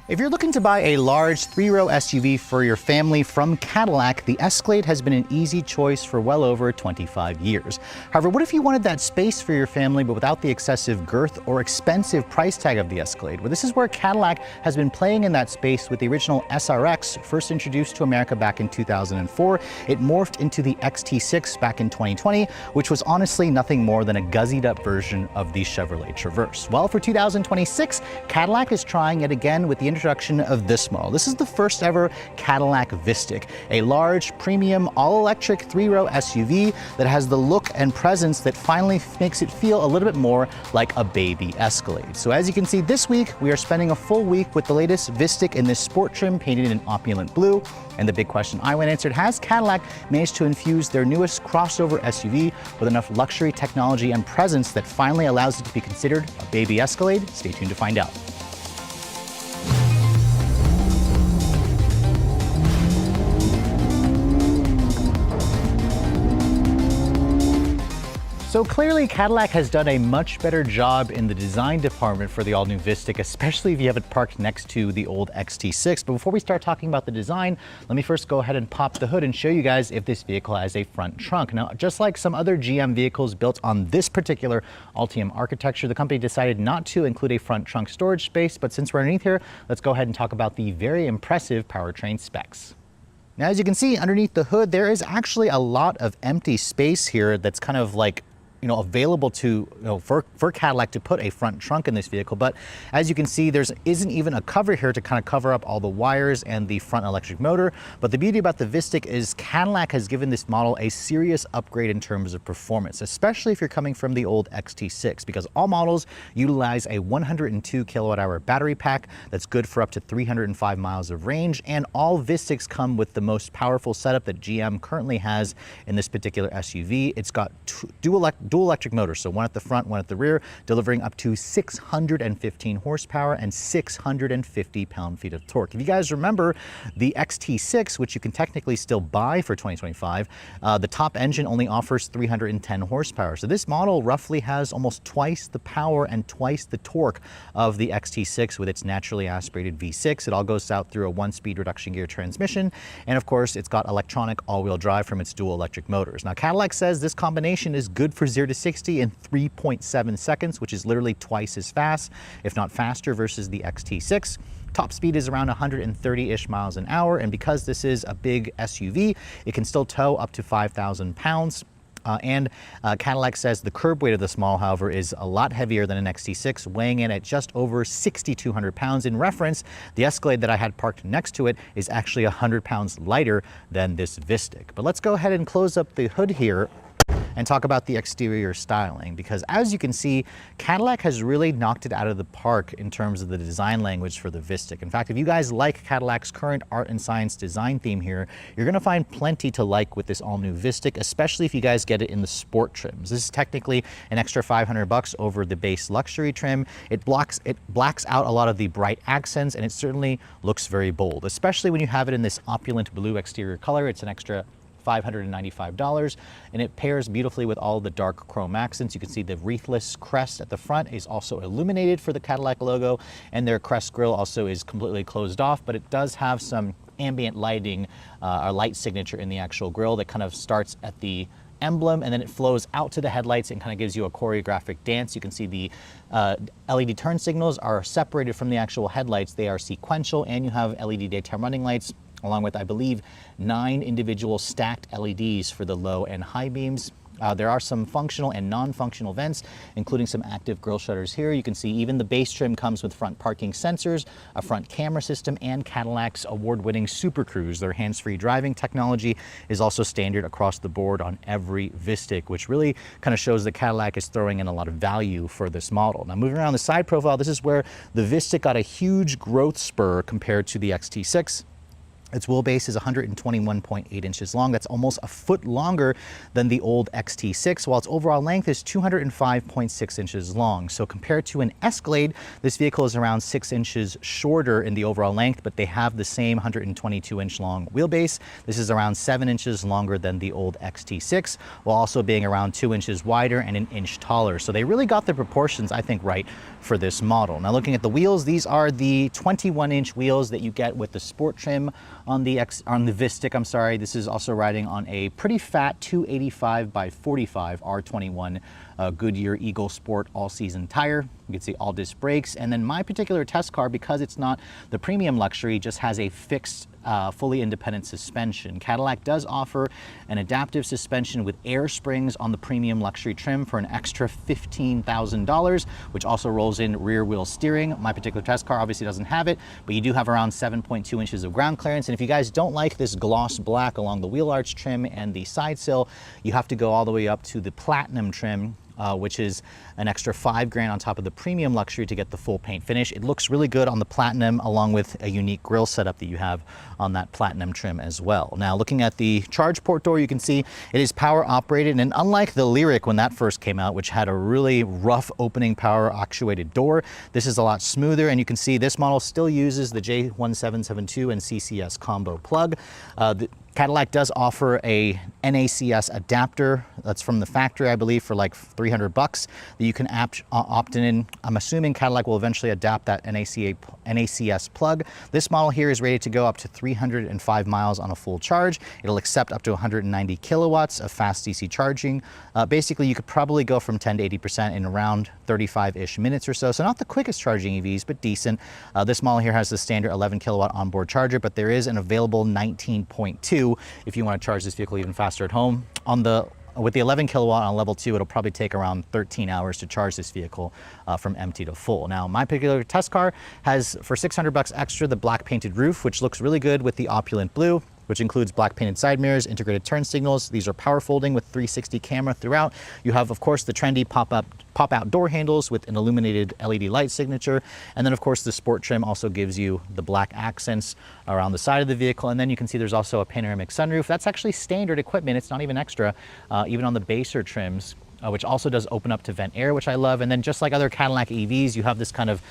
If you're looking to buy a large three-row SUV for your family from Cadillac, the Escalade has been an easy choice for well over 25 years. However, what if you wanted that space for your family but without the excessive girth or expensive price tag of the Escalade? Well, this is where Cadillac has been playing in that space with the original SRX, first introduced to America back in 2004. It morphed into the XT6 back in 2020, which was honestly nothing more than a guzzied up version of the Chevrolet Traverse. Well, for 2026, Cadillac is trying it again with the introduction of this model. This is the first ever Cadillac Vistic, a large, premium, all-electric three-row SUV that has the look and presence that finally makes it feel a little bit more like a baby Escalade. So as you can see, this week we are spending a full week with the latest Vistic in this sport trim painted in opulent blue. And the big question I went answered, has Cadillac managed to infuse their newest crossover SUV with enough luxury, technology, and presence that finally allows it to be considered a baby Escalade? Stay tuned to find out. So clearly Cadillac has done a much better job in the design department for the all-new Vistic, especially if you have it parked next to the old XT6. But before we start talking about the design, let me first go ahead and pop the hood and show you guys if this vehicle has a front trunk. Now, just like some other GM vehicles built on this particular Ultium architecture, the company decided not to include a front trunk storage space. But since we're underneath here, let's go ahead and talk about the very impressive powertrain specs. Now, as you can see underneath the hood, there is actually a lot of empty space here that's kind of like available to, for Cadillac to put a front trunk in this vehicle. But as you can see, there isn't even a cover here to kind of cover up all the wires and the front electric motor. But the beauty about the Vistic is Cadillac has given this model a serious upgrade in terms of performance, especially if you're coming from the old XT6, because all models utilize a 102 kilowatt hour battery pack that's good for up to 305 miles of range. And all Vistics come with the most powerful setup that GM currently has in this particular SUV. It's got dual electric motors, so one at the front, one at the rear, delivering up to 615 horsepower and 650 pound-feet of torque. If you guys remember the XT6, which you can technically still buy for 2025, the top engine only offers 310 horsepower. So this model roughly has almost twice the power and twice the torque of the XT6 with its naturally aspirated V6. It all goes out through a one-speed reduction gear transmission, and of course it's got electronic all-wheel drive from its dual electric motors. Now Cadillac says this combination is good for 0 to 60 in 3.7 seconds, which is literally twice as fast, if not faster, versus the XT6. Top speed is around 130-ish miles an hour, and because this is a big SUV, it can still tow up to 5,000 pounds. Cadillac says the curb weight of this model, however, is a lot heavier than an XT6, weighing in at just over 6,200 pounds. In reference, the Escalade that I had parked next to it is actually 100 pounds lighter than this Vistic. But let's go ahead and close up the hood here and talk about the exterior styling, because as you can see, Cadillac has really knocked it out of the park in terms of the design language for the Vistic. In fact, if you guys like Cadillac's current art and science design theme here, you're gonna find plenty to like with this all-new Vistic, especially if you guys get it in the sport trims. This is technically an extra $500 over the base luxury trim. It blacks out a lot of the bright accents, and it certainly looks very bold, especially when you have it in this opulent blue exterior color. It's an extra $595, and it pairs beautifully with all the dark chrome accents. You can see the wreathless crest at the front is also illuminated for the Cadillac logo, and their crest grille also is completely closed off, but it does have some ambient lighting, or light signature in the actual grille that kind of starts at the emblem, and then it flows out to the headlights and kind of gives you a choreographic dance. You can see the LED turn signals are separated from the actual headlights. They are sequential, and you have LED daytime running lights, along with, I believe, 9 individual stacked LEDs for the low and high beams. There are some functional and non-functional vents, including some active grille shutters here. You can see even the base trim comes with front parking sensors, a front camera system, and Cadillac's award-winning Super Cruise. Their hands-free driving technology is also standard across the board on every Vistic, which really kind of shows that Cadillac is throwing in a lot of value for this model. Now, moving around the side profile, this is where the Vistic got a huge growth spur compared to the XT6. Its wheelbase is 121.8 inches long. That's almost a foot longer than the old XT6, while its overall length is 205.6 inches long. So compared to an Escalade, this vehicle is around 6 inches shorter in the overall length, but they have the same 122-inch long wheelbase. This is around 7 inches longer than the old XT6, while also being around 2 inches wider and an inch taller. So they really got the proportions, I think, right for this model. Now looking at the wheels, these are the 21-inch wheels that you get with the sport trim on the Vistic. I'm sorry. This is also riding on a pretty fat 285 by 45 R21 Goodyear Eagle Sport all-season tire. You can see all disc brakes. And then my particular test car, because it's not the premium luxury, just has a fixed fully independent suspension. Cadillac does offer an adaptive suspension with air springs on the premium luxury trim for an extra $15,000, which also rolls in rear wheel steering. My particular test car obviously doesn't have it, but you do have around 7.2 inches of ground clearance. And if you guys don't like this gloss black along the wheel arch trim and the side sill, you have to go all the way up to the platinum trim, which is an extra $5,000 on top of the premium luxury to get the full paint finish. It looks really good on the platinum, along with a unique grille setup that you have on that platinum trim as well. Now, looking at the charge port door, you can see it is power operated, and unlike the Lyriq when that first came out, which had a really rough opening power actuated door, this is a lot smoother, and you can see this model still uses the J1772 and CCS combo plug. Cadillac does offer a NACS adapter that's from the factory, I believe, for like 300 bucks that you can opt in. I'm assuming Cadillac will eventually adapt that NACS plug. This model here is rated to go up to 305 miles on a full charge. It'll accept up to 190 kilowatts of fast DC charging. Basically, you could probably go from 10 to 80% in around 35-ish minutes or so. So not the quickest charging EVs, but decent. This model here has the standard 11 kilowatt onboard charger, but there is an available 19.2 if you want to charge this vehicle even faster at home. With the 11 kilowatt on level 2, it'll probably take around 13 hours to charge this vehicle from empty to full. Now, my particular test car has, for 600 bucks extra, the black painted roof, which looks really good with the opulent blue, which includes black painted side mirrors, integrated turn signals. These are power folding with 360 camera throughout. You have, of course, the trendy pop-out door handles with an illuminated LED light signature. And then, of course, the sport trim also gives you the black accents around the side of the vehicle. And then you can see there's also a panoramic sunroof. That's actually standard equipment. It's not even extra, even on the baser trims, which also does open up to vent air, which I love. And then just like other Cadillac EVs, you have this kind of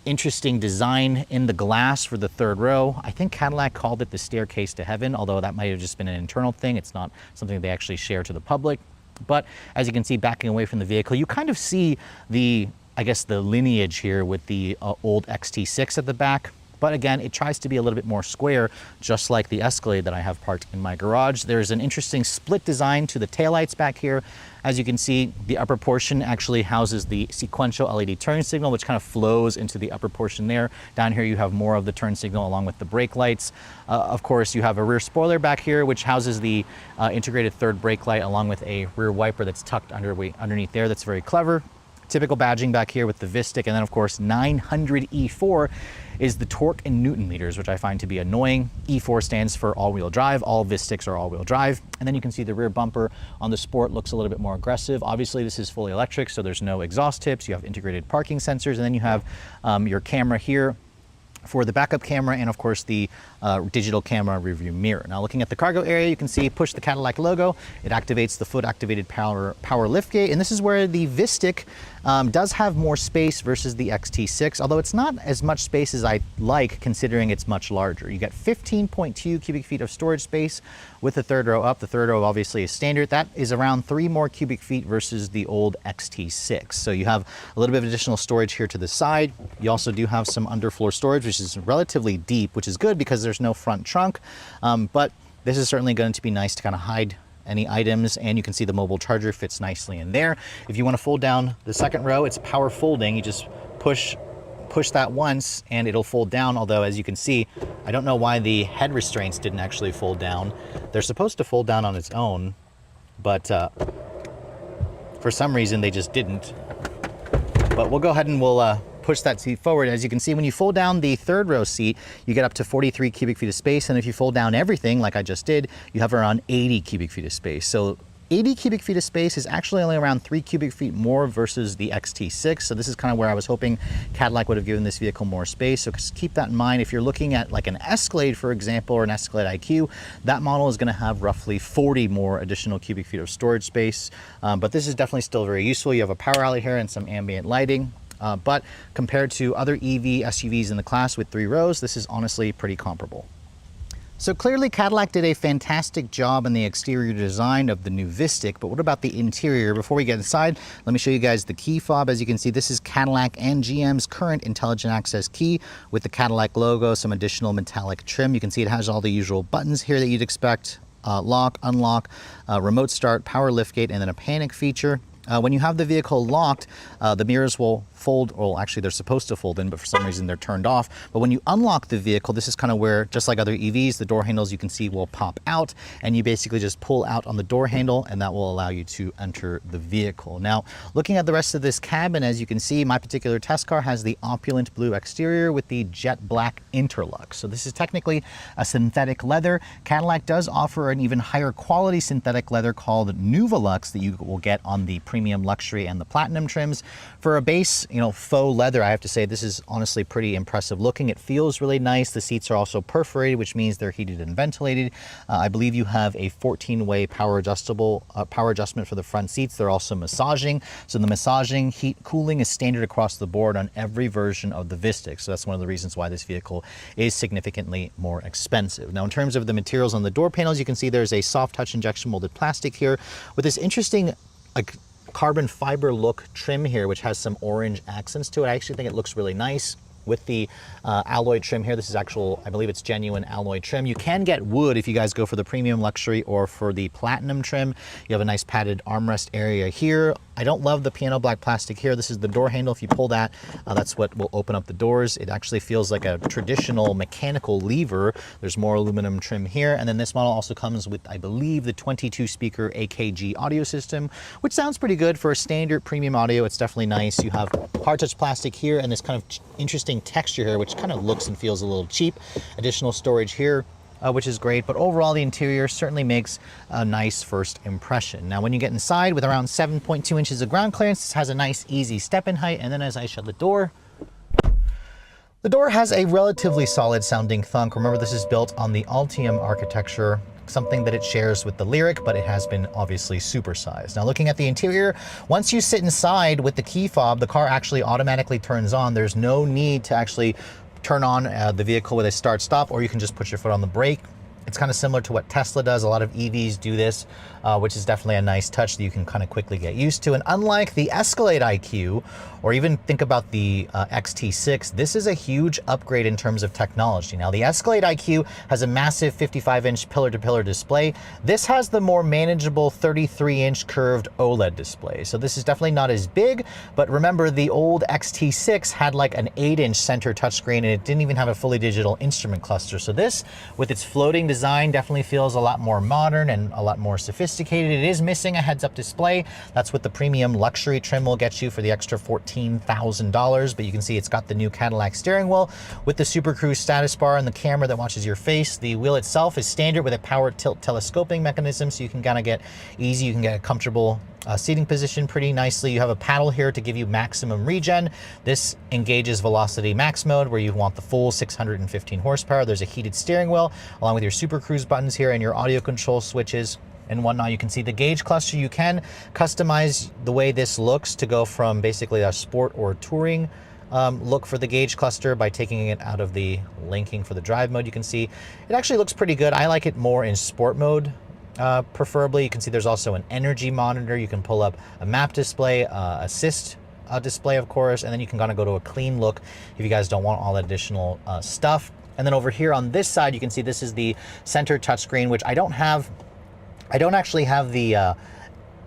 interesting design in the glass for the third row. I think Cadillac called it the staircase to heaven, although that might have just been an internal thing. It's not something they actually share to the public. But as you can see, backing away from the vehicle, you kind of see the, I guess, the lineage here with the old XT6 at the back. But again, it tries to be a little bit more square, just like the Escalade that I have parked in my garage. There's an interesting split design to the taillights back here. As you can see, the upper portion actually houses the sequential LED turn signal, which kind of flows into the upper portion there. Down here, you have more of the turn signal along with the brake lights. Of course, you have a rear spoiler back here, which houses the integrated third brake light along with a rear wiper that's tucked underneath there. That's very clever. Typical badging back here with the Vistic, and then of course 900 E4 is the torque in Newton meters, which I find to be annoying. E4 stands for all-wheel drive. All Vistics are all-wheel drive. And then you can see the rear bumper on the Sport looks a little bit more aggressive. Obviously, this is fully electric, so there's no exhaust tips. You have integrated parking sensors, and then you have your camera here for the backup camera, and of course the digital camera rearview mirror. Now looking at the cargo area, you can see push the Cadillac logo. It activates the foot activated power liftgate, and this is where the Vistic does have more space versus the XT6, although it's not as much space as I like considering it's much larger. You get 15.2 cubic feet of storage space with the third row up. The third row obviously is standard. That is around 3 more cubic feet versus the old XT6. So you have a little bit of additional storage here to the side. You also do have some underfloor storage, which is relatively deep, which is good because there's no front trunk. But this is certainly going to be nice to kind of hide any items, and you can see the mobile charger fits nicely in there. If you want to fold down the second row, it's power folding. You just push that once and it'll fold down, although as you can see, I don't know why the head restraints didn't actually fold down. They're supposed to fold down on its own, but for some reason they just didn't. But we'll go ahead and we'll push that seat forward. As you can see, when you fold down the third row seat, you get up to 43 cubic feet of space. And if you fold down everything, like I just did, you have around 80 cubic feet of space. So 80 cubic feet of space is actually only around 3 cubic feet more versus the XT6. So this is kind of where I was hoping Cadillac would have given this vehicle more space. So just keep that in mind. If you're looking at like an Escalade, for example, or an Escalade IQ, that model is going to have roughly 40 more additional cubic feet of storage space. But this is definitely still very useful. You have a power outlet here and some ambient lighting. But compared to other EV SUVs in the class with 3 rows, this is honestly pretty comparable. So clearly Cadillac did a fantastic job in the exterior design of the new Vistic, but what about the interior? Before we get inside, let me show you guys the key fob. As you can see, this is Cadillac and GM's current intelligent access key with the Cadillac logo, some additional metallic trim. You can see it has all the usual buttons here that you'd expect, lock, unlock, remote start, power liftgate, and then a panic feature. When you have the vehicle locked, the mirrors will fold, well actually they're supposed to fold in, but for some reason they're turned off. But when you unlock the vehicle, this is kind of where, just like other EVs, the door handles you can see will pop out, and you basically just pull out on the door handle and that will allow you to enter the vehicle. Now, looking at the rest of this cabin, as you can see, my particular test car has the opulent blue exterior with the jet black interlux. So this is technically a synthetic leather. Cadillac does offer an even higher quality synthetic leather called Nuvolux that you will get on the premium luxury and the platinum trims. For a base, faux leather, I have to say this is honestly pretty impressive looking. It feels really nice. The seats are also perforated, which means they're heated and ventilated. I believe you have a 14-way power adjustment for the front seats. They're also massaging. So the massaging, heat, cooling is standard across the board on every version of the Vistic. So that's one of the reasons why this vehicle is significantly more expensive. Now, in terms of the materials on the door panels, you can see there's a soft touch injection molded plastic here with this interesting carbon fiber look trim here, which has some orange accents to it. I actually think it looks really nice with the alloy trim here. This is actual, I believe it's genuine alloy trim. You can get wood if you guys go for the premium luxury or for the platinum trim. You have a nice padded armrest area here. I don't love the piano black plastic here. This is the door handle. If you pull that, that's what will open up the doors. It actually feels like a traditional mechanical lever. There's more aluminum trim here. And then this model also comes with, I believe, the 22 speaker AKG audio system, which sounds pretty good for a standard premium audio. It's definitely nice. You have hard touch plastic here and this kind of interesting texture here, which kind of looks and feels a little cheap. Additional storage here, which is great, but overall the interior certainly makes a nice first impression. Now when you get inside with around 7.2 inches of ground clearance, this has a nice easy step-in height, and then as I shut the door has a relatively solid sounding thunk. Remember, this is built on the Altium architecture, something that it shares with the Lyriq, but it has been obviously supersized. Now looking at the interior, once you sit inside with the key fob, the car actually automatically turns on. There's no need to actually turn on the vehicle with a start-stop, or you can just put your foot on the brake. It's kind of similar to what Tesla does. A lot of EVs do this, which is definitely a nice touch that you can kind of quickly get used to. And unlike the Escalade IQ, or even think about the XT6, this is a huge upgrade in terms of technology. Now, the Escalade IQ has a massive 55-inch pillar-to-pillar display. This has the more manageable 33-inch curved OLED display. So this is definitely not as big, but remember, the old XT6 had like an 8-inch center touchscreen, and it didn't even have a fully digital instrument cluster. So this, with its floating design, definitely feels a lot more modern and a lot more sophisticated. It is missing a heads-up display. That's what the premium luxury trim will get you for the extra $14,000, but you can see it's got the new Cadillac steering wheel with the Super Cruise status bar and the camera that watches your face. The wheel itself is standard with a power tilt telescoping mechanism, so you can kind of get easy, you can get a comfortable seating position pretty nicely. You have a paddle here to give you maximum regen. This engages velocity max mode, where you want the full 615 horsepower. There's a heated steering wheel along with your Super Cruise buttons here and your audio control switches and whatnot. You can see the gauge cluster. You can customize the way this looks to go from basically a sport or touring look for the gauge cluster by taking it out of the linking for the drive mode. You can see it actually looks pretty good. I like it more in sport mode. Preferably. You can see there's also an energy monitor. You can pull up a map display, assist display, of course, and then you can kind of go to a clean look if you guys don't want all that additional stuff. And then over here on this side, you can see this is the center touchscreen, which I don't actually have the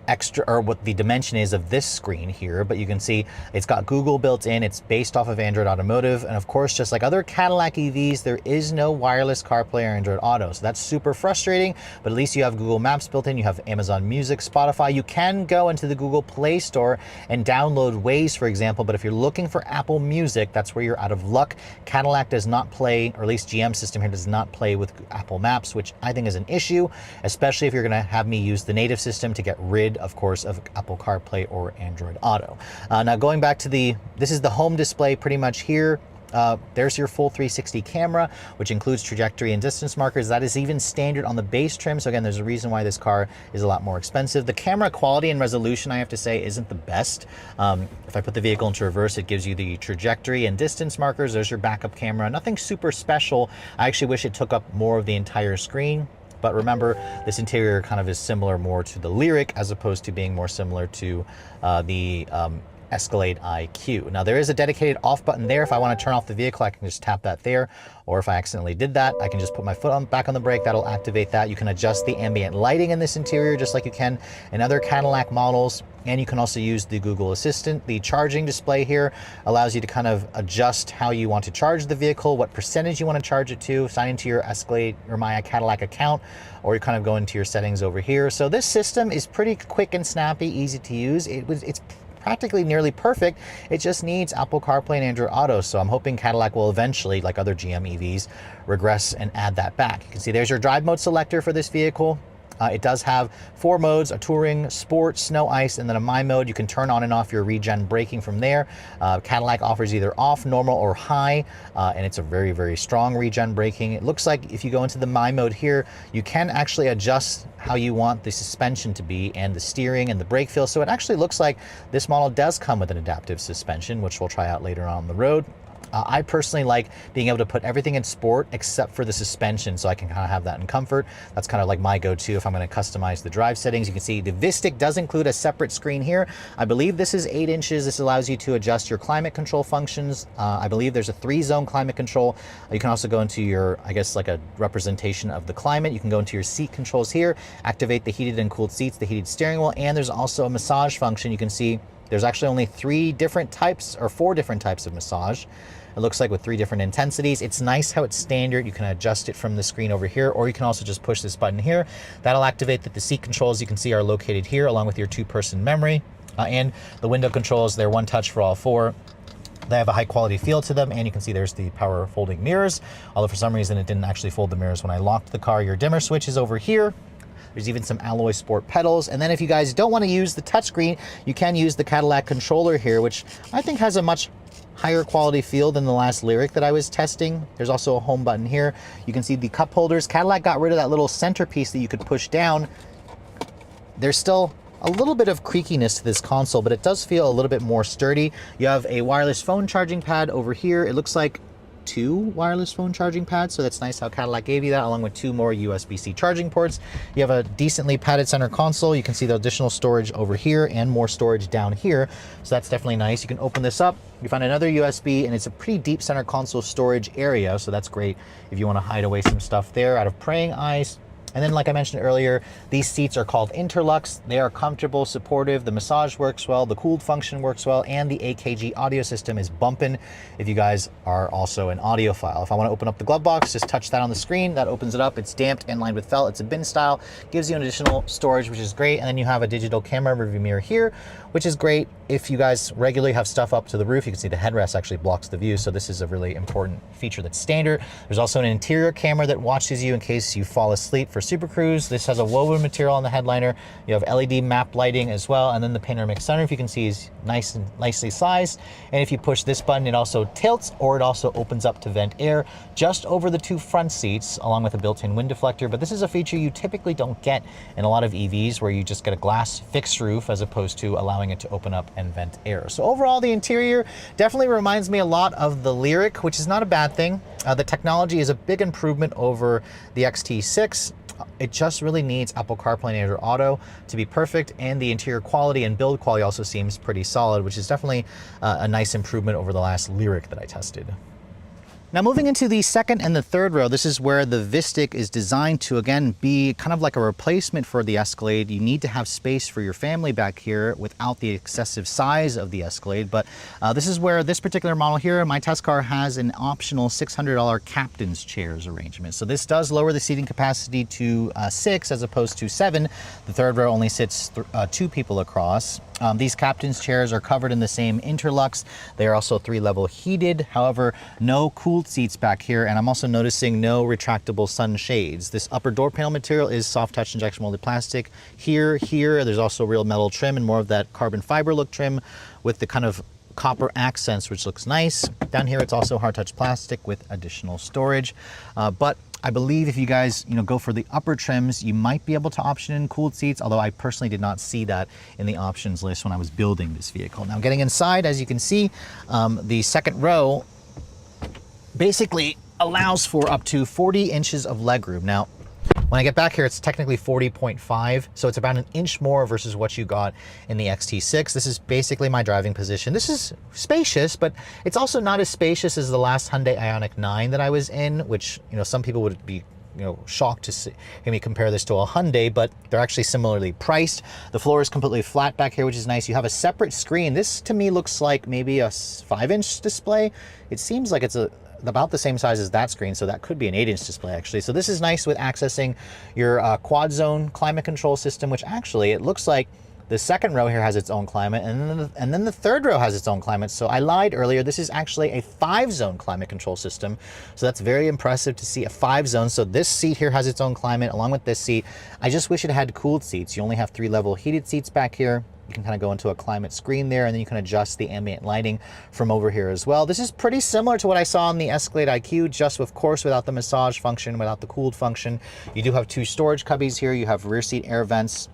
extra, or what the dimension is of this screen here, but you can see it's got Google built in. It's based off of Android Automotive, and of course, just like other Cadillac EVs, there is no wireless CarPlay or Android Auto, so that's super frustrating. But at least you have Google Maps built in, you have Amazon Music, Spotify. You can go into the Google Play Store and download Waze, for example, but if you're looking for Apple Music, that's where you're out of luck. Cadillac does not play, or at least GM system here does not play with Apple Maps, which I think is an issue, especially if you're gonna have me use the native system to get rid, of course, of Apple CarPlay or Android Auto. Now going back to this is the home display pretty much here. There's your full 360 camera, which includes trajectory and distance markers. That is even standard on the base trim. So again, there's a reason why this car is a lot more expensive. The camera quality and resolution, I have to say, isn't the best. If I put the vehicle into reverse, it gives you the trajectory and distance markers. There's your backup camera. Nothing super special. I actually wish it took up more of the entire screen. But remember, this interior kind of is similar more to the Lyriq as opposed to being more similar to the Escalade IQ. Now there is a dedicated off button there. If I want to turn off the vehicle, I can just tap that there. Or if I accidentally did that, I can just put my foot back on the brake. That'll activate that. You can adjust the ambient lighting in this interior just like you can in other Cadillac models. And you can also use the Google Assistant. The charging display here allows you to kind of adjust how you want to charge the vehicle, what percentage you want to charge it to, sign into your Escalade or My Cadillac account, or you kind of go into your settings over here. So this system is pretty quick and snappy, easy to use. It's practically nearly perfect. It just needs Apple CarPlay and Android Auto. So I'm hoping Cadillac will eventually, like other GM EVs, regress and add that back. You can see there's your drive mode selector for this vehicle. It does have 4 modes, a touring, sport, snow, ice, and then a my mode. You can turn on and off your regen braking from there. Cadillac offers either off, normal, or high, and it's a very, very strong regen braking. It looks like if you go into the my mode here, you can actually adjust how you want the suspension to be and the steering and the brake feel. So it actually looks like this model does come with an adaptive suspension, which we'll try out later on the road. I personally like being able to put everything in sport except for the suspension, so I can kind of have that in comfort. That's kind of like my go-to if I'm going to customize the drive settings. You can see the Vistic does include a separate screen here. I believe this is 8 inches. This allows you to adjust your climate control functions. I believe there's a 3-zone climate control. You can also go into your, I guess, like a representation of the climate. You can go into your seat controls here, activate the heated and cooled seats, the heated steering wheel, and there's also a massage function. You can see there's actually only 4 different types of massage. It looks like with 3 different intensities. It's nice how it's standard. You can adjust it from the screen over here, or you can also just push this button here. That'll activate that the seat controls you can see are located here along with your 2-person memory. And the window controls, they're one touch for all 4. They have a high quality feel to them, and you can see there's the power folding mirrors. Although for some reason it didn't actually fold the mirrors when I locked the car. Your dimmer switch is over here. There's even some alloy sport pedals. And then if you guys don't want to use the touchscreen, you can use the Cadillac controller here, which I think has a much higher quality feel than the last Lyriq that I was testing. There's also a home button here. You can see the cup holders. Cadillac got rid of that little centerpiece that you could push down. There's still a little bit of creakiness to this console, but it does feel a little bit more sturdy. You have a wireless phone charging pad over here. It looks like 2 wireless phone charging pads, so that's nice how Cadillac gave you that, along with 2 more USB-C charging ports. You have a decently padded center console. You can see the additional storage over here and more storage down here, so that's definitely nice. You can open this up, you find another USB, and it's a pretty deep center console storage area, so that's great if you want to hide away some stuff there out of praying eyes. And then, like I mentioned earlier, these seats are called Interlux. They are comfortable, supportive. The massage works well, the cooled function works well, and the AKG audio system is bumping if you guys are also an audiophile. If I want to open up the glove box, just touch that on the screen. That opens it up. It's damped and lined with felt. It's a bin style. Gives you an additional storage, which is great. And then you have a digital camera rearview mirror here, which is great if you guys regularly have stuff up to the roof. You can see the headrest actually blocks the view, so this is a really important feature that's standard. There's also an interior camera that watches you in case you fall asleep for Super Cruise. This has a woven material on the headliner. You have LED map lighting as well, and then the panoramic sunroof you can see is nice and nicely sized. And if you push this button, it also tilts, or it also opens up to vent air just over the 2 front seats, along with a built-in wind deflector. But this is a feature you typically don't get in a lot of EVs, where you just get a glass fixed roof as opposed to allowing it to open up and vent air. So overall, the interior definitely reminds me a lot of the Lyriq, which is not a bad thing. The technology is a big improvement over the XT6. It just really needs Apple CarPlay and Android Auto to be perfect, and the interior quality and build quality also seems pretty solid, which is definitely a nice improvement over the last Lyriq that I tested. Now moving into the second and the third row, this is where the Vistic is designed to, again, be kind of like a replacement for the Escalade. You need to have space for your family back here without the excessive size of the Escalade. But this is where this particular model here, my test car, has an optional $600 captain's chairs arrangement. So this does lower the seating capacity to 6 as opposed to 7. The third row only sits 2 people across. These captain's chairs are covered in the same interlux. They are also 3-level heated. However, no cooled seats back here, and I'm also noticing no retractable sunshades. This upper door panel material is soft touch injection molded plastic. Here, there's also real metal trim and more of that carbon fiber look trim with the kind of copper accents, which looks nice. Down here, it's also hard touch plastic with additional storage. But I believe if you guys, go for the upper trims, you might be able to option in cooled seats, although I personally did not see that in the options list when I was building this vehicle. Now getting inside, as you can see, the second row basically allows for up to 40 inches of legroom. Now, when I get back here, it's technically 40.5, so it's about an inch more versus what you got in the XT6. This is basically my driving position. This is spacious, but it's also not as spacious as the last Hyundai Ioniq 9 that I was in, which, some people would be shocked to hear me compare this to a Hyundai, but they're actually similarly priced. The floor is completely flat back here, which is nice. You have a separate screen. This to me looks like maybe a 5-inch display. It seems like it's about the same size as that screen, so that could be an 8-inch display actually. So this is nice with accessing your quad zone climate control system, which actually it looks like the second row here has its own climate, and then the third row has its own climate. So I lied earlier, this is actually a 5-zone climate control system. So that's very impressive to see a 5-zone. So this seat here has its own climate along with this seat. I just wish it had cooled seats. You only have 3-level heated seats back here. You can kind of go into a climate screen there, and then you can adjust the ambient lighting from over here as well. This is pretty similar to what I saw on the Escalade IQ, just of course without the massage function, without the cooled function. You do have 2 storage cubbies here. You have rear seat air vents,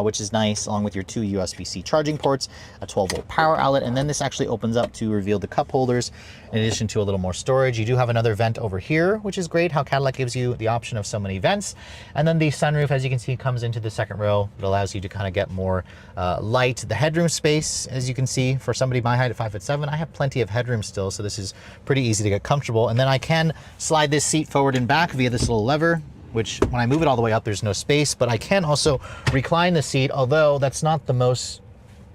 which is nice, along with your 2 USB-C charging ports, a 12-volt power outlet, and then this actually opens up to reveal the cup holders in addition to a little more storage. You do have another vent over here, which is great how Cadillac gives you the option of so many vents. And then the sunroof, as you can see, comes into the second row. It allows you to kind of get more light. The headroom space, as you can see, for somebody my height at 5'7", I have plenty of headroom still, so this is pretty easy to get comfortable. And then I can slide this seat forward and back via this little lever, which when I move it all the way up, there's no space, but I can also recline the seat, although that's not the most,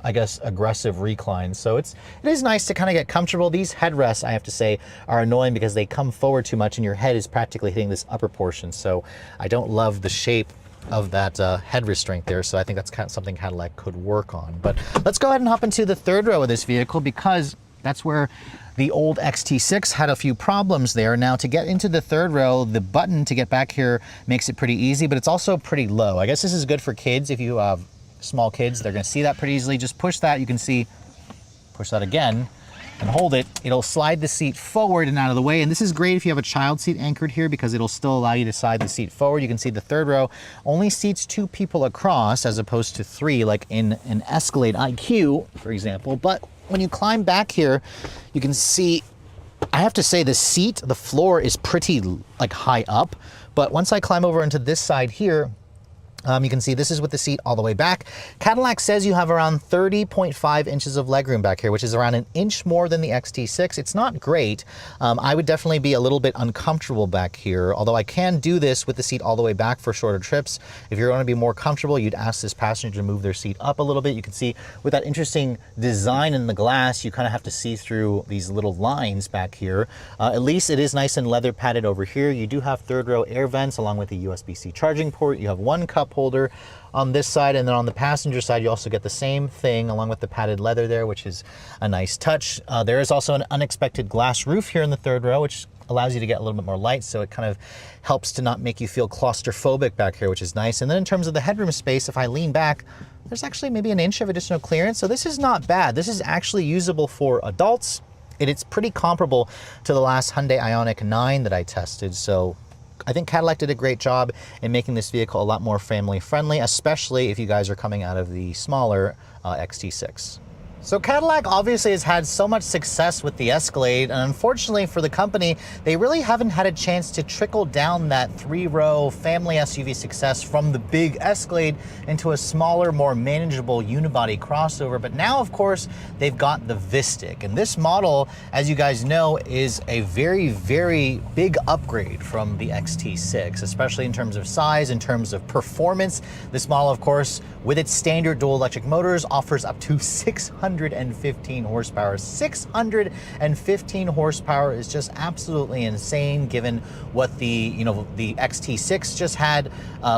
I guess, aggressive recline. So it is nice to kind of get comfortable. These headrests, I have to say, are annoying because they come forward too much and your head is practically hitting this upper portion. So I don't love the shape of that head restraint there. So I think that's kind of something Cadillac could work on. But let's go ahead and hop into the third row of this vehicle, because that's where the old XT6 had a few problems there. Now to get into the third row, the button to get back here makes it pretty easy, but it's also pretty low. I guess this is good for kids. If you have small kids, they're gonna see that pretty easily. Just push that, you can see, push that again and hold it. It'll slide the seat forward and out of the way. And this is great if you have a child seat anchored here, because it'll still allow you to slide the seat forward. You can see the third row only seats 2 people across as opposed to 3 like in an Escalade IQ, for example. But when you climb back here, you can see, I have to say the seat, the floor is pretty like high up, but once I climb over into this side here, you can see this is with the seat all the way back. Cadillac says you have around 30.5 inches of legroom back here, which is around an inch more than the XT6. It's not great. I would definitely be a little bit uncomfortable back here, although I can do this with the seat all the way back for shorter trips. If you're going to be more comfortable, you'd ask this passenger to move their seat up a little bit. You can see with that interesting design in the glass, you kind of have to see through these little lines back here. At least it is nice and leather padded over here. You do have third row air vents along with the USB-C charging port. You have 1 cup holder on this side, and then on the passenger side you also get the same thing along with the padded leather there, which is a nice touch. There is also an unexpected glass roof here in the third row, which allows you to get a little bit more light, so it kind of helps to not make you feel claustrophobic back here, which is nice. And then in terms of the headroom space, if I lean back, there's actually maybe an inch of additional clearance, so this is not bad. This is actually usable for adults. It's pretty comparable to the last Hyundai Ioniq 9 that I tested, so I think Cadillac did a great job in making this vehicle a lot more family friendly, especially if you guys are coming out of the smaller XT6. So Cadillac obviously has had so much success with the Escalade, and unfortunately for the company, they really haven't had a chance to trickle down that three-row family SUV success from the big Escalade into a smaller, more manageable unibody crossover. But now, of course, they've got the Vistic, and this model, as you guys know, is a very, very big upgrade from the XT6, especially in terms of size, in terms of performance. This model, of course, with its standard dual electric motors, offers up to 615 horsepower. 615 horsepower is just absolutely insane, given what the XT6 just had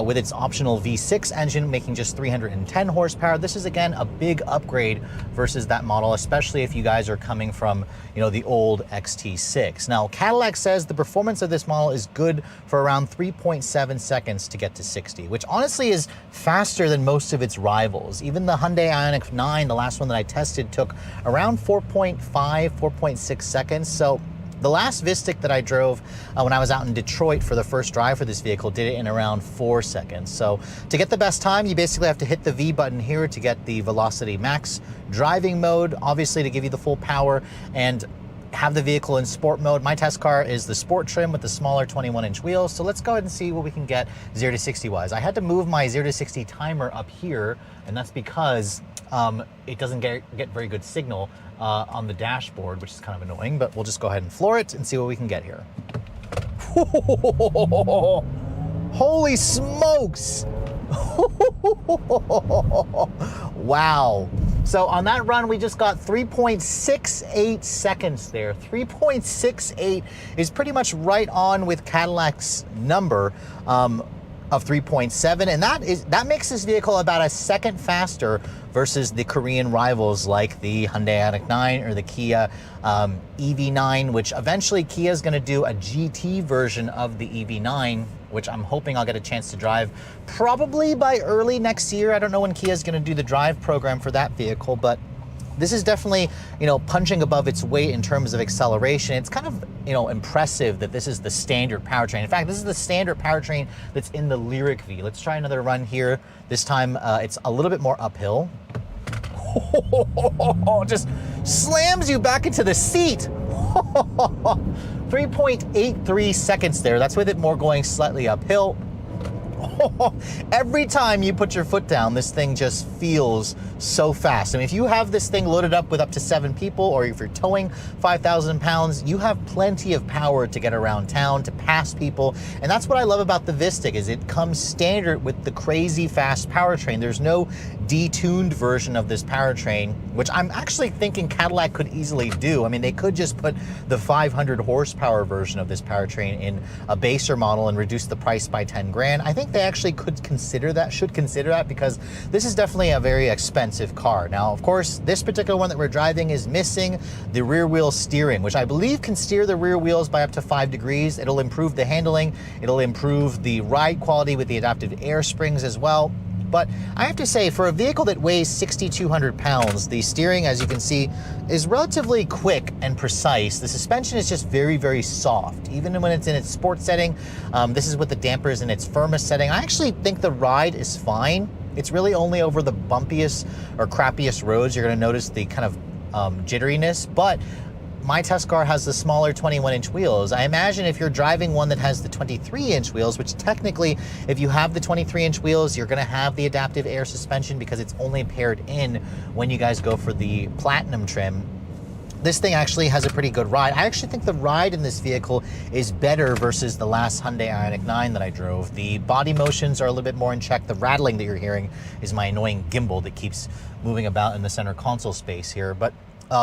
with its optional V6 engine, making just 310 horsepower. This is again a big upgrade versus that model, especially if you guys are coming from the old XT6. Now, Cadillac says the performance of this model is good for around 3.7 seconds to get to 60, which honestly is faster than most of its rivals. Even the Hyundai Ioniq 9, the last one that I tested, took around 4.5, 4.6 seconds. So the last Vistic that I drove when I was out in Detroit for the first drive for this vehicle did it in around 4 seconds. So to get the best time, you basically have to hit the V button here to get the Velocity Max driving mode, obviously to give you the full power, and have the vehicle in sport mode. My test car is the sport trim with the smaller 21-inch wheels. So let's go ahead and see what we can get 0 to 60 wise. I had to move my 0 to 60 timer up here, and that's because it doesn't get very good signal on the dashboard, which is kind of annoying, but we'll just go ahead and floor it and see what we can get here. Holy smokes! Wow. So on that run, we just got 3.68 seconds there. 3.68 is pretty much right on with Cadillac's number of 3.7, and that makes this vehicle about a second faster versus the Korean rivals like the Hyundai Ioniq 9 or the Kia EV9, which eventually Kia is going to do a GT version of the EV9, which I'm hoping I'll get a chance to drive probably by early next year. I don't know when Kia is going to do the drive program for that vehicle, but this is definitely, punching above its weight in terms of acceleration. It's kind of, impressive that this is the standard powertrain. In fact, this is the standard powertrain that's in the Lyriq V. Let's try another run here. This time it's a little bit more uphill. Just slams you back into the seat. 3.83 seconds there. That's with it more going slightly uphill. Every time you put your foot down, this thing just feels so fast. I mean, if you have this thing loaded up with up to 7 people, or if you're towing 5,000 pounds, you have plenty of power to get around town, to pass people. And that's what I love about the Vistic, is it comes standard with the crazy fast powertrain. There's no detuned version of this powertrain, which I'm actually thinking Cadillac could easily do. I mean, they could just put the 500 horsepower version of this powertrain in a baser model and reduce the price by 10 grand. I think they actually should consider that, because this is definitely a very expensive car. Now, of course, this particular one that we're driving is missing the rear wheel steering, which I believe can steer the rear wheels by up to 5 degrees. It'll improve the handling. It'll improve the ride quality with the adaptive air springs as well. But I have to say, for a vehicle that weighs 6,200 pounds, the steering, as you can see, is relatively quick and precise. The suspension is just very, very soft. Even when it's in its sport setting, this is with the dampers in its firmest setting. I actually think the ride is fine. It's really only over the bumpiest or crappiest roads you're gonna notice the kind of jitteriness, but my test car has the smaller 21-inch wheels. I imagine if you're driving one that has the 23-inch wheels, which technically, if you have the 23-inch wheels, you're gonna have the adaptive air suspension because it's only paired in when you guys go for the Platinum trim. This thing actually has a pretty good ride. I actually think the ride in this vehicle is better versus the last Hyundai Ioniq 9 that I drove. The body motions are a little bit more in check. The rattling that you're hearing is my annoying gimbal that keeps moving about in the center console space here. But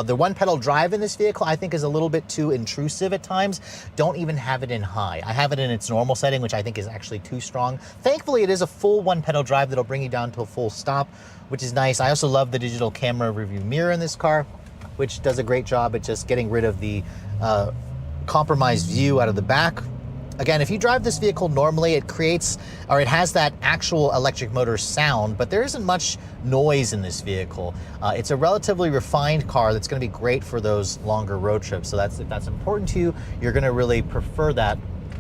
the one-pedal drive in this vehicle, I think, is a little bit too intrusive at times. Don't even have it in high. I have it in its normal setting, which I think is actually too strong. Thankfully, it is a full one-pedal drive that'll bring you down to a full stop, which is nice. I also love the digital camera rearview mirror in this car, which does a great job at just getting rid of the compromised view out of the back. Again, if you drive this vehicle normally, it has that actual electric motor sound, but there isn't much noise in this vehicle. It's a relatively refined car that's gonna be great for those longer road trips. So if that's important to you, you're gonna really prefer that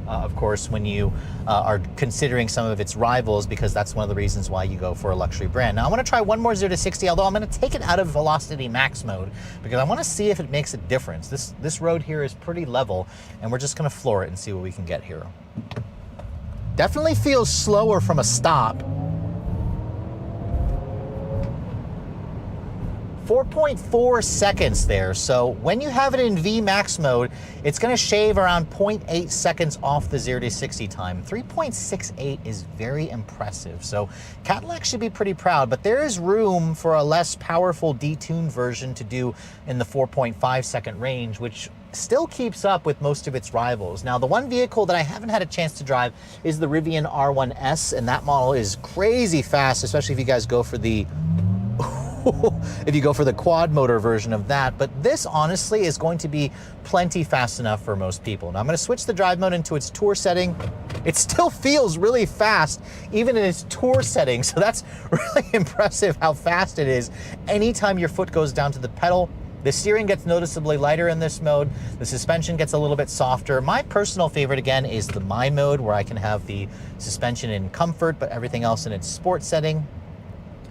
of course, when you are considering some of its rivals, because that's one of the reasons why you go for a luxury brand. Now I want to try one more 0 to 60, although I'm going to take it out of velocity max mode because I want to see if it makes a difference. This road here is pretty level, and we're just going to floor it and see what we can get here. Definitely feels slower from a stop. 4.4 seconds there. So when you have it in V max mode, it's going to shave around 0.8 seconds off the 0 to 60 time. 3.68 is very impressive. So Cadillac should be pretty proud, but there is room for a less powerful detuned version to do in the 4.5 second range, which still keeps up with most of its rivals. Now, the one vehicle that I haven't had a chance to drive is the Rivian R1S, and that model is crazy fast, especially if you guys go for the if you go for the quad motor version of that. But this honestly is going to be plenty fast enough for most people. Now I'm going to switch the drive mode into its tour setting. It still feels really fast even in its tour setting, so that's really impressive how fast it is. Anytime your foot goes down to the pedal, the steering gets noticeably lighter in this mode. The suspension gets a little bit softer. My personal favorite, again, is the My mode, where I can have the suspension in comfort, but everything else in its sport setting.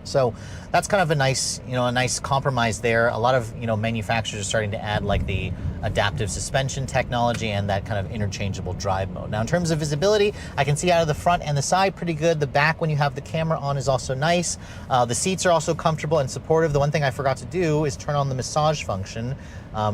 So that's kind of a nice, a nice compromise there. A lot of, manufacturers are starting to add like the adaptive suspension technology and that kind of interchangeable drive mode. Now, in terms of visibility, I can see out of the front and the side pretty good. The back, when you have the camera on, is also nice. The seats are also comfortable and supportive. The one thing I forgot to do is turn on the massage function,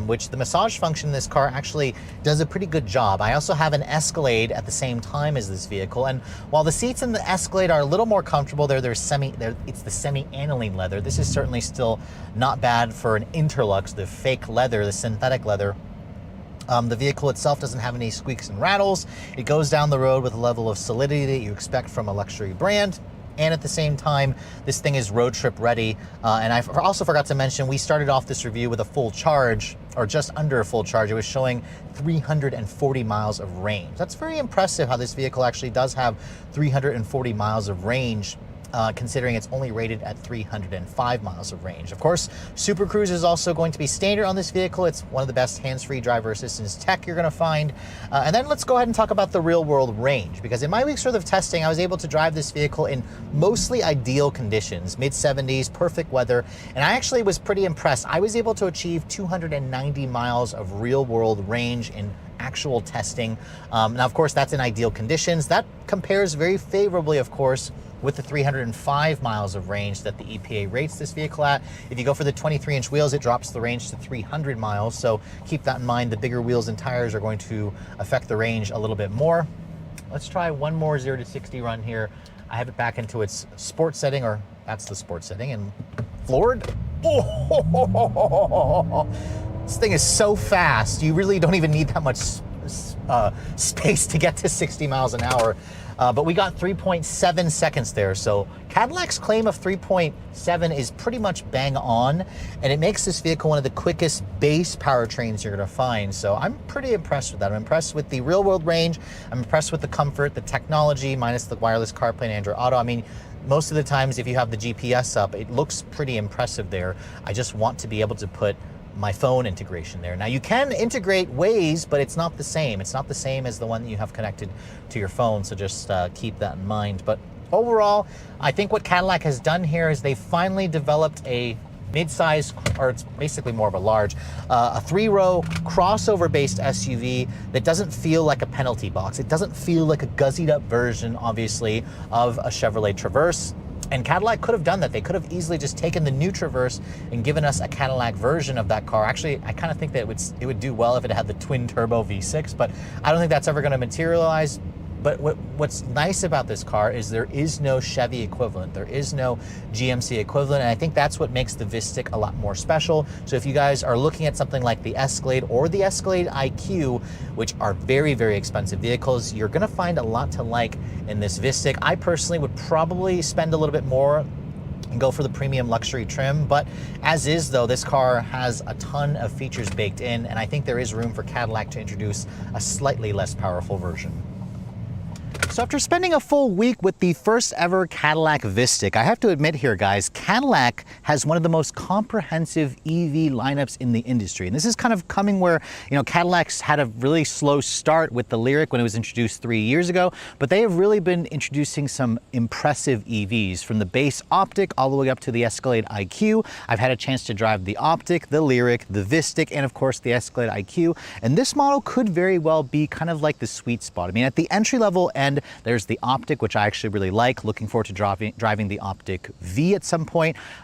which the massage function in this car actually does a pretty good job. I also have an Escalade at the same time as this vehicle, and while the seats in the Escalade are a little more comfortable, it's the semi-aniline leather. This is certainly still not bad for an Interlux, the fake leather, the synthetic leather. The vehicle itself doesn't have any squeaks and rattles. It goes down the road with a level of solidity that you expect from a luxury brand. And at the same time, this thing is road trip ready. And I also forgot to mention, we started off this review with a full charge, or just under a full charge. It was showing 340 miles of range. That's very impressive how this vehicle actually does have 340 miles of range, considering it's only rated at 305 miles of range. Of course, Super Cruise is also going to be standard on this vehicle. It's one of the best hands-free driver assistance tech you're going to find. And then let's go ahead and talk about the real-world range, because in my week's worth of testing, I was able to drive this vehicle in mostly ideal conditions, mid-70s, perfect weather, and I actually was pretty impressed. I was able to achieve 290 miles of real-world range in actual testing. Now, of course, that's in ideal conditions. That compares very favorably, of course, with the 305 miles of range that the EPA rates this vehicle at. If you go for the 23-inch wheels, it drops the range to 300 miles. So keep that in mind. The bigger wheels and tires are going to affect the range a little bit more. Let's try one more 0 to 60 run here. I have it back into its sport setting, or that's the sport setting, and floored. Oh, this thing is so fast. You really don't even need that much space to get to 60 miles an hour. But we got 3.7 seconds there. So Cadillac's claim of 3.7 is pretty much bang on, and it makes this vehicle one of the quickest base powertrains you're gonna find. So I'm pretty impressed with that. I'm impressed with the real world range. I'm impressed with the comfort, the technology, minus the wireless CarPlay and Android Auto. I mean, most of the times if you have the GPS up, it looks pretty impressive there. I just want to be able to put my phone integration there. Now, you can integrate Waze, but it's not the same. It's not the same as the one that you have connected to your phone, so just keep that in mind. But overall, I think what Cadillac has done here is they finally developed a mid-size, or it's basically more of a large, a 3-row crossover-based SUV that doesn't feel like a penalty box. It doesn't feel like a guzzied up version, obviously, of a Chevrolet Traverse. And Cadillac could have done that. They could have easily just taken the new Traverse and given us a Cadillac version of that car. Actually, I kind of think that it would do well if it had the twin turbo V6, but I don't think that's ever going to materialize. But what's nice about this car is there is no Chevy equivalent. There is no GMC equivalent, and I think that's what makes the Vistic a lot more special. So if you guys are looking at something like the Escalade or the Escalade IQ, which are very, very expensive vehicles, you're gonna find a lot to like in this Vistic. I personally would probably spend a little bit more and go for the premium luxury trim, but as is though, this car has a ton of features baked in, and I think there is room for Cadillac to introduce a slightly less powerful version. So after spending a full week with the first ever Cadillac Vistic, I have to admit here, guys, Cadillac has one of the most comprehensive EV lineups in the industry. And this is kind of coming where, Cadillac's had a really slow start with the Lyriq when it was introduced 3 years ago, but they have really been introducing some impressive EVs from the base Optic all the way up to the Escalade IQ. I've had a chance to drive the Optic, the Lyriq, the Vistic, and of course the Escalade IQ. And this model could very well be kind of like the sweet spot. I mean, at the entry level end, there's the Optic, which I actually really like. Looking forward to driving the Optic V at some point.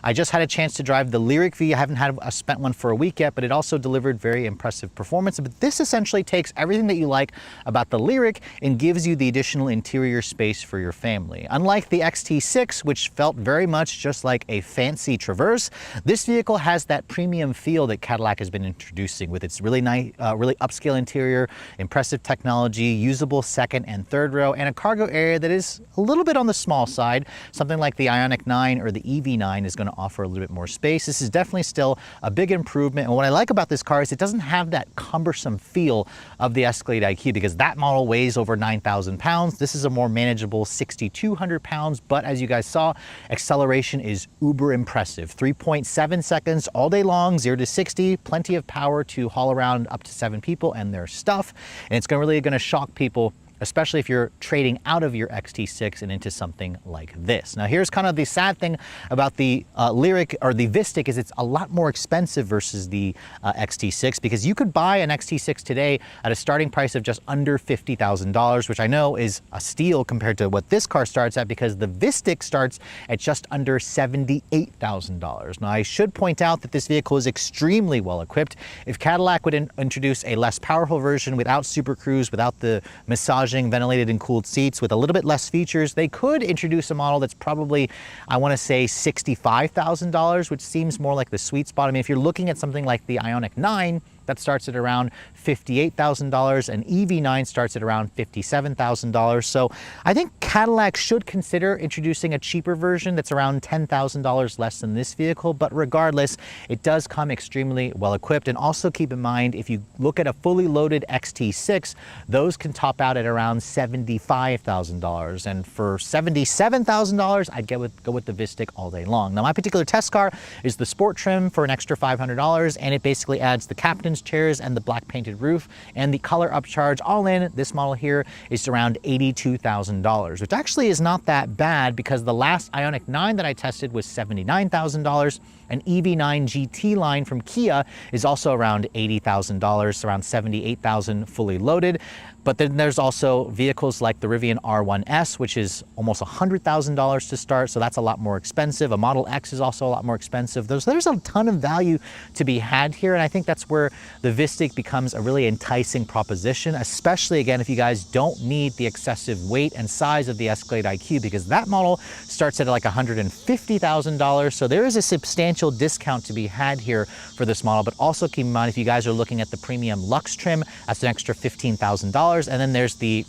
I just had a chance to drive the Lyriq V. I haven't had a spent one for a week yet, but it also delivered very impressive performance. But this essentially takes everything that you like about the Lyriq and gives you the additional interior space for your family. Unlike the XT6, which felt very much just like a fancy Traverse, this vehicle has that premium feel that Cadillac has been introducing with its really nice, really upscale interior, impressive technology, usable second and third row, and a cargo area that is a little bit on the small side. Something like the Ioniq 9 or the EV9 is going to offer a little bit more space. This is definitely still a big improvement. And what I like about this car is it doesn't have that cumbersome feel of the Escalade IQ, because that model weighs over 9,000 pounds. This is a more manageable 6,200 pounds, but as you guys saw, acceleration is uber impressive. 3.7 seconds all day long, 0 to 60, plenty of power to haul around up to 7 people and their stuff. And it's really going to shock people, especially if you're trading out of your XT6 and into something like this. Now, here's kind of the sad thing about the Lyriq or the Vistic is it's a lot more expensive versus the XT6, because you could buy an XT6 today at a starting price of just under $50,000, which I know is a steal compared to what this car starts at, because the Vistic starts at just under $78,000. Now, I should point out that this vehicle is extremely well equipped. If Cadillac would introduce a less powerful version without Super Cruise, without the massage ventilated and cooled seats, with a little bit less features, they could introduce a model that's probably, I want to say, $65,000, which seems more like the sweet spot. I mean, if you're looking at something like the Ioniq 9, that starts at around $58,000, and EV9 starts at around $57,000. So I think Cadillac should consider introducing a cheaper version that's around $10,000 less than this vehicle. But regardless, it does come extremely well equipped. And also keep in mind, if you look at a fully loaded XT6, those can top out at around $75,000. And for $77,000, I'd go with the Vistic all day long. Now, my particular test car is the Sport trim for an extra $500, and it basically adds the captain's chairs and the black painted roof and the color upcharge. All in, this model here is around $82,000, which actually is not that bad, because the last Ioniq 9 that I tested was $79,000. An EV9 GT line from Kia is also around $80,000, around $78,000 fully loaded. But then there's also vehicles like the Rivian R1S, which is almost $100,000 to start, so that's a lot more expensive. A Model X is also a lot more expensive. There's a ton of value to be had here, and I think that's where the Vistic becomes a really enticing proposition, especially, again, if you guys don't need the excessive weight and size of the Escalade IQ, because that model starts at like $150,000, so there is a substantial discount to be had here for this model. But also keep in mind, if you guys are looking at the Premium Luxe trim, that's an extra $15,000. And then there's the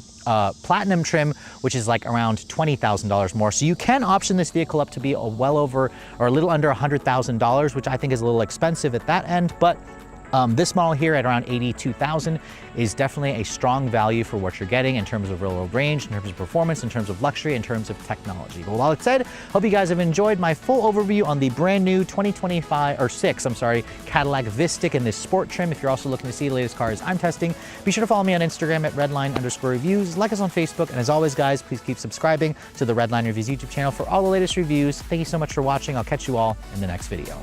Platinum trim, which is like around $20,000 more. So you can option this vehicle up to be well over or a little under $100,000, which I think is a little expensive at that end. But this model here at around $82,000 is definitely a strong value for what you're getting in terms of real-world range, in terms of performance, in terms of luxury, in terms of technology. But with all that said, hope you guys have enjoyed my full overview on the brand new 2025 Cadillac Vistic in this sport trim. If you're also looking to see the latest cars I'm testing, be sure to follow me on Instagram at redline_reviews, like us on Facebook, and as always, guys, please keep subscribing to the Redline Reviews YouTube channel for all the latest reviews. Thank you so much for watching. I'll catch you all in the next video.